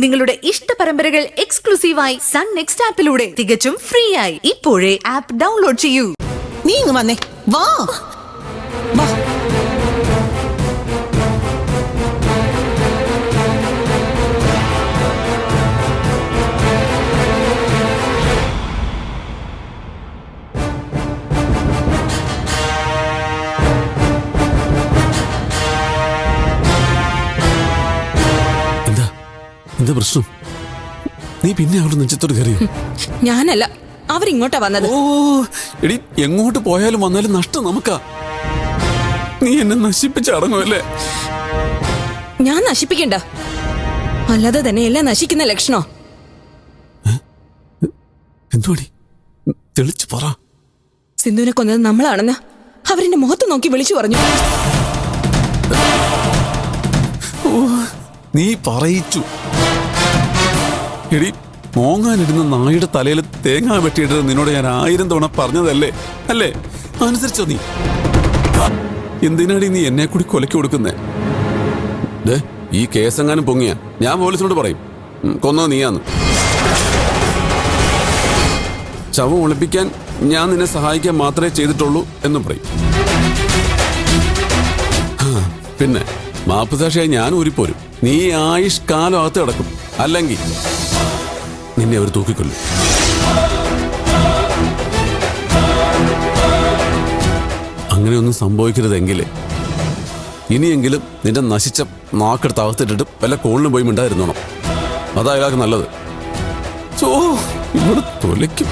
നിങ്ങളുടെ ഇഷ്ട പരമ്പരകൾ എക്സ്ക്ലൂസീവായി സൺ നെക്സ്റ്റ് ആപ്പിലൂടെ തികച്ചും ഫ്രീ ആയി ഇപ്പോഴേ ആപ്പ് ഡൗൺലോഡ് ചെയ്യൂ. നീ ഇങ്ങ് വന്നേ, വാ വാ. എന്താ പ്രശ്നം? നീ പിന്നെ അവിടെ നെഞ്ചത്തോട് കയറിയോ? ഞാനല്ല, അവരിങ്ങോട്ടാ വന്നത്. ഓ എടി, എങ്ങോട്ട് പോയാലും വന്നാലും നഷ്ടം നമുക്കാ. നീ എന്നെ നശിപ്പിച്ചടങ്ങുമല്ലേ? ഞാൻ നശിപ്പിക്കണ്ട, അല്ലാതെ തന്നെ എല്ലാം നശിക്കുന്ന ലക്ഷണോ? എന്തുവാടി, തെളിച്ചു പറ. സിന്ധുവിനെ കൊന്നത് നമ്മളാണെന്ന് അവരെന്റെ മുഖത്ത് നോക്കി വിളിച്ചു പറഞ്ഞു. ഓ, നീ പറയിച്ചു. എടി, മോങ്ങാനിരുന്ന നായുടെ തലയിൽ തേങ്ങ വെട്ടിയിട്ടത് നിന്നോട് ഞാൻ 1000 തവണ പറഞ്ഞതല്ലേ? അല്ലേ? അനുസരിച്ചോ നീ? എന്തിനാടി നീ എന്നെ കൂടി കൊലക്ക് കൊടുക്കുന്നേ? ഈ കേസെങ്ങാനും പൊങ്ങിയ ഞാൻ പോലീസിനോട് പറയും കൊന്നത് നീയാന്ന്. ശവം ഒളിപ്പിക്കാൻ ഞാൻ നിന്നെ സഹായിക്കാൻ മാത്രമേ ചെയ്തിട്ടുള്ളൂ എന്നും പറയും. പിന്നെ മാപ്പുസാക്ഷിയായി ഞാൻ ഊരിപ്പോരും. നീ ആയുഷ്കാലം അകത്ത് കിടക്കും. അല്ലെങ്കിൽ നിന്നെ അവർ തൂക്കിക്കൊല്ലും. അങ്ങനെയൊന്നും സംഭവിക്കരുതെങ്കിൽ ഇനിയെങ്കിലും നിന്റെ നശിച്ച നാക്കെടുത്ത് അകത്തിട്ടിട്ട് വല്ല കോളിനും പോയി മിണ്ടായിരുന്നോണം. അതാ അയാൾക്ക് നല്ലത്. ഇവിടെ തൊലയ്ക്കും.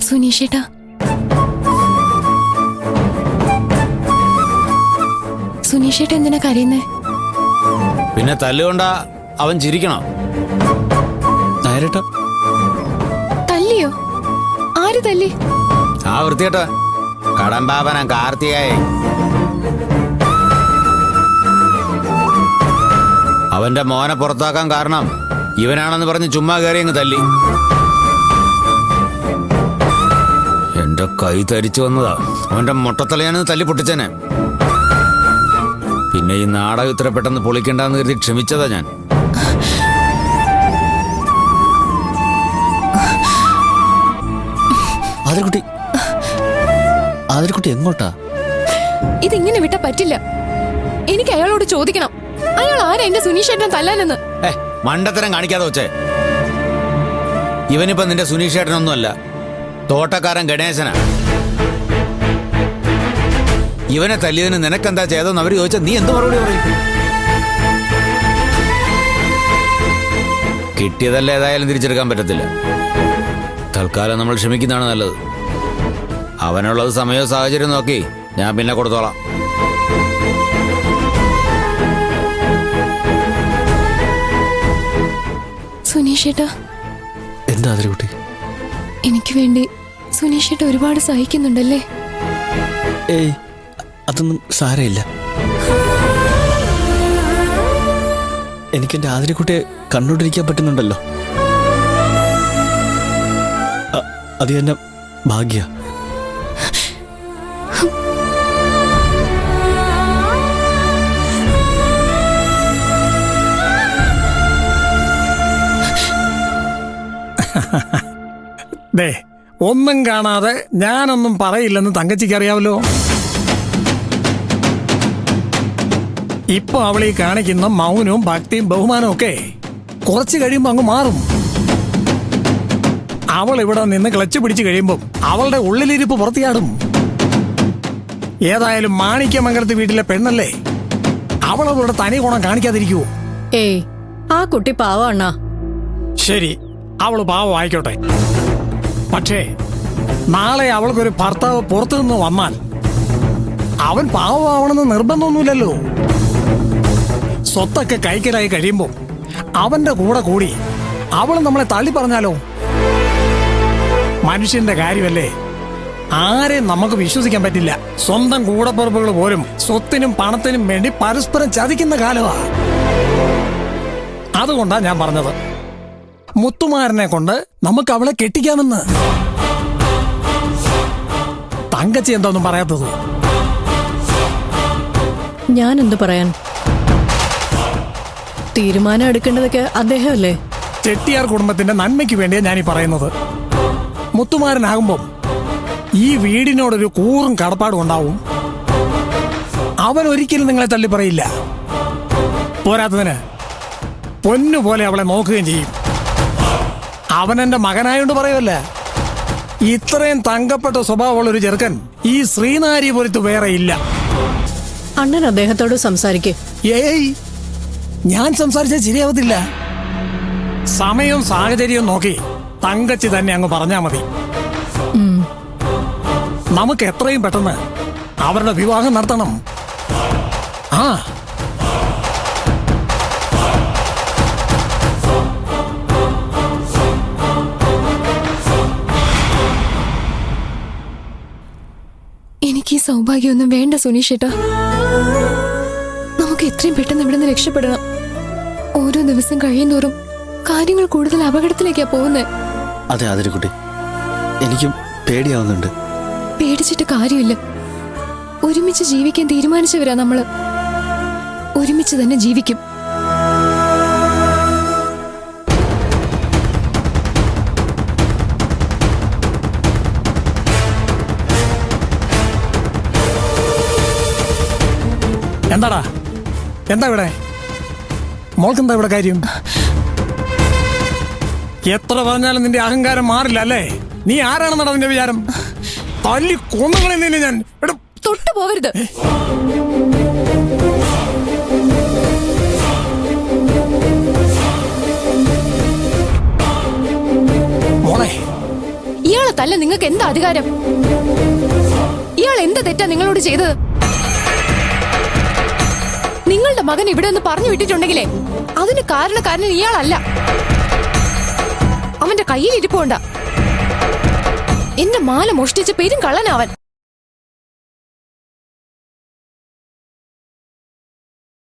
സുനീഷേട്ടാ, സുനീഷേട്ടാ എന്തിനാ കരയുന്നേ? പിന്നെ തല്ലുകൊണ്ടാ അവൻ ചിരിക്കണോ? തല്ലിയോ? ആര് തല്ലി? ആ വൃത്തിയേട്ട കടമ്പാവന കാർത്തിയായി. അവന്റെ മോനെ പുറത്താക്കാൻ കാരണം ഇവനാണെന്ന് പറഞ്ഞ് ചുമ്മാ കയറി അങ്ങ് തല്ലി. എന്റെ കൈ തരിച്ചു വന്നതാ. അവന്റെ മുട്ടത്തലയാണെന്ന് തല്ലി പൊട്ടിച്ചേനെ. പിന്നെ ഈ നാടകം ഇത്ര പെട്ടെന്ന് പൊളിക്കണ്ടെന്ന് കരുതി ക്ഷമിച്ചതാ ഞാൻ. ആതിരക്കുട്ടി എങ്ങോട്ടാ? ഇതിങ്ങനെ വിട്ടാ പറ്റില്ല. എനിക്ക് അയാളോട് ചോദിക്കണം, അയാൾ ആരാ എന്റെ സുനീഷേട്ടനെ തല്ലാനെന്ന്. മണ്ടത്തരം കാണിക്കാതെ വെച്ചേ. ഇവനിപ്പോ നിന്റെ സുനീഷേട്ടനൊന്നുമല്ല, തോട്ടക്കാരൻ ഗണേശനാ. ഇവനെ തല്ലിയതിന് നിനക്കെന്താ ചെയ്തെന്ന് അവര് ചോദിച്ചാൽ നീ എന്ത് മറുപടി പറയും? കിട്ടിയതല്ല ഏതായാലും തിരിച്ചെടുക്കാൻ പറ്റത്തില്ല. തൽക്കാലം നമ്മൾ ക്ഷമിക്കുന്നതാണ് നല്ലത്. അവനുള്ളത് സമയവും സാഹചര്യം നോക്കി ഞാൻ പിന്നെ കൊടുത്തോളാം. സുനീഷേട്ടാ, എന്താ ആതിരക്കുട്ടി? എനിക്ക് വേണ്ടി സുനീഷേട്ട ഒരുപാട് സഹിക്കുന്നുണ്ടല്ലേ? ഏയ്, അതൊന്നും സാരമില്ല. എനിക്കെന്റെ ആതിരക്കുട്ടിയെ കണ്ടുകൊണ്ടിരിക്കാൻ പറ്റുന്നുണ്ടല്ലോ. അത് തന്നെ ഭാഗ്യ. ദേ, ഒന്നും കാണാതെ ഞാനൊന്നും പറയില്ലെന്ന് തങ്കച്ചിക്ക് അറിയാമല്ലോ. ഇപ്പൊ അവളീ കാണിക്കുന്ന മൗനവും ഭക്തിയും ബഹുമാനവും ഒക്കെ കുറച്ച് കഴിയുമ്പോൾ അങ്ങ് മാറും. അവൾ ഇവിടെ നിന്ന് ക്ലച്ച് പിടിച്ചു കഴിയുമ്പോൾ അവളുടെ ഉള്ളിലിരിപ്പ് പുറത്തിയാടും. ഏതായാലും മാണിക്യമംഗലത്ത് വീട്ടിലെ പെണ്ണല്ലേ, അവളവളുടെ തനി ഗുണം കാണിക്കാതിരിക്കുവോ? ഏയ് ആ കുട്ടി പാവ അണ്ണാ. ശരി, അവള് പാവം ആയിക്കോട്ടെ. പക്ഷേ നാളെ അവൾക്കൊരു ഭർത്താവ് പുറത്തു നിന്ന് വന്നാൽ അവൻ പാവമാവണമെന്ന് നിർബന്ധമൊന്നുമില്ലല്ലോ. സ്വത്തൊക്കെ കൈക്കലായി കഴിയുമ്പോൾ അവന്റെ കൂടെ കൂടി അവൾ നമ്മളെ തള്ളി പറഞ്ഞാലോ? മനുഷ്യന്റെ കാര്യമല്ലേ, ആരെയും നമുക്ക് വിശ്വസിക്കാൻ പറ്റില്ല. സ്വന്തം കൂടപ്പുറപ്പുകൾ പോലും സ്വത്തിനും പണത്തിനും വേണ്ടി പരസ്പരം ചതിക്കുന്ന കാലമാണ്. അതുകൊണ്ടാണ് ഞാൻ പറഞ്ഞത് മുത്തുമാരനെ കൊണ്ട് നമുക്ക് അവളെ കെട്ടിക്കാമെന്ന്. തങ്കച്ചി എന്തോന്നും പറയാത്തത്? ഞാൻ എന്ത് പറയാൻ? തീരുമാനം എടുക്കേണ്ടതൊക്കെ അദ്ദേഹമല്ലേ. ചെട്ടിയാർ കുടുംബത്തിന്റെ നന്മയ്ക്ക് വേണ്ടിയാ ഞാനീ പറയുന്നത്. മുത്തുമാരനാകുമ്പം ഈ വീടിനോടൊരു കൂറും കടപ്പാടും ഉണ്ടാവും. അവൻ ഒരിക്കലും നിങ്ങളെ തള്ളി പറയില്ല. പോരാത്തതിന് പൊന്നുപോലെ അവളെ നോക്കുകയും ചെയ്യും. അവൻ എന്റെ മകനായോണ്ട് പറയുമല്ല, ഇത്രയും തങ്കപ്പെട്ട സ്വഭാവമുള്ള ഒരു ചെറുക്കൻ ഈ ശ്രീനാരി പോലത്ത് വേറെ ഇല്ല. അണ്ണൻ അദ്ദേഹത്തോട് സംസാരിക്കേ. ഏയ്, ഞാൻ സംസാരിച്ചാൽ ശരിയാവത്തില്ല. സമയവും സാഹചര്യവും നോക്കി തങ്കച്ചി തന്നെ അങ്ങ് പറഞ്ഞാ മതി. നമുക്ക് എത്രയും പെട്ടെന്ന് അവരുടെ വിവാഹം നടത്തണം. ആ എനിക്ക് ഈ സൗഭാഗ്യമൊന്നും വേണ്ട സുനീഷേട്ടാ. നമുക്ക് എത്രയും പെട്ടെന്ന് ഇവിടെ നിന്ന് രക്ഷപ്പെടണം. ഓരോ ദിവസം കഴിയുന്തോറും കാര്യങ്ങൾ കൂടുതൽ അപകടത്തിലേക്കാ പോകുന്നത്. അതെ അതിരിക്കുട്ടി, എനിക്കും പേടിയാവുന്നുണ്ട്. പേടിച്ചിട്ട് കാര്യമില്ല. ഒരുമിച്ച് ജീവിക്കാൻ തീരുമാനിച്ചവരാ നമ്മള്. ഒരുമിച്ച് തന്നെ ജീവിക്കും. എന്താടാ, എന്താ ഇവിടെ? മോൾക്കെന്താ ഇവിടെ കാര്യം? എത്ര പറഞ്ഞാലും നിന്റെ അഹങ്കാരം മാറില്ല അല്ലേ? നീ ആരാണെന്നാണ് നിന്റെ വിചാരം? തല്ലി കൊന്നുകളെ നിന്നെ ഞാൻ. തൊട്ടു പോവരുത്. മോളെ, ഇയാളെ തല്ല നിങ്ങൾക്ക് എന്താ അധികാരം? ഇയാൾ എന്ത് തെറ്റാ നിങ്ങളോട് ചെയ്തത്? നിങ്ങളുടെ മകൻ ഇവിടെ ഒന്ന് പറഞ്ഞു വിട്ടിട്ടുണ്ടെങ്കിലേ അതിന് കാരണക്കാരൻ ഇയാളല്ല, അവന്റെ കയ്യിൽ ഇരിപ്പുണ്ട. എന്റെ മാല മോഷ്ടിച്ച് പെരും കള്ളനാവൻ.